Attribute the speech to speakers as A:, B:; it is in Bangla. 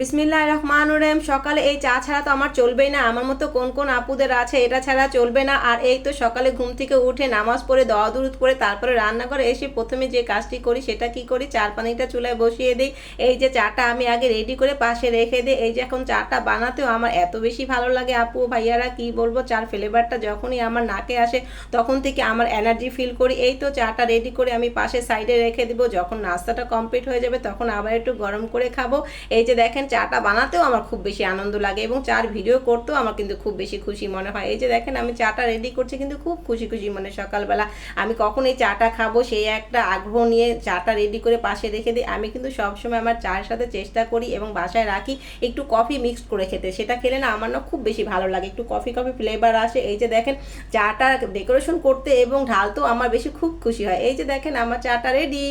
A: বিসমিল্লাহির রহমানির রহিম। সকালে এই চা ছাড়া তো আমার চলবেই না। আমার মতো কোন কোন আপুদের আছে এটা ছাড়া চলবে না। আর এই তো সকালে ঘুম থেকে উঠে নামাজ পড়ে দোয়া দুরুদ পড়ে তারপরে রান্নাঘরে এসে প্রথমে যে কাজটি করি সেটা কি করি, চার পানিটা চুলায় বসিয়ে দিই। এই যে চাটা আমি আগে রেডি করে পাশে রেখে দিই। এই যে এখন চাটা বানাতেও আমার এত বেশি ভালো লাগে আপু ভাইয়ারা কি বলবো, চার ফ্লেভারটা যখনই আমার নাকে আসে তখন থেকে আমার এনার্জি ফিল করি। এই তো চাটা রেডি করে আমি পাশে সাইডে রেখে দিব। যখন নাস্তাটা কমপ্লিট হয়ে যাবে তখন আবার একটু গরম করে খাবো। এই যে দেখেন চাটা বানাতেও আমার খুব বেশি আনন্দ লাগে এবং চার ভিডিও করতেও আমার কিন্তু খুব বেশি খুশি মনে হয়। এই যে দেখেন আমি চাটা রেডি করছি কিন্তু খুব খুশি খুশি মনে, সকালবেলা আমি কখন এই চাটা খাবো সেই একটা আগ্রহ নিয়ে চাটা রেডি করে পাশে রেখে দিই। আমি কিন্তু সবসময় আমার চায়ের সাথে চেষ্টা করি এবং বাসায় রাখি একটু কফি মিক্সড করে খেতে। সেটা খেলে না আমার না খুব বেশি ভালো লাগে, একটু কফি কফি ফ্লেভার আসে। এই যে দেখেন চাটা ডেকোরেশন করতে এবং ঢালতেও আমার বেশি খুব খুশি হয়। এই যে দেখেন আমার চাটা রেডি।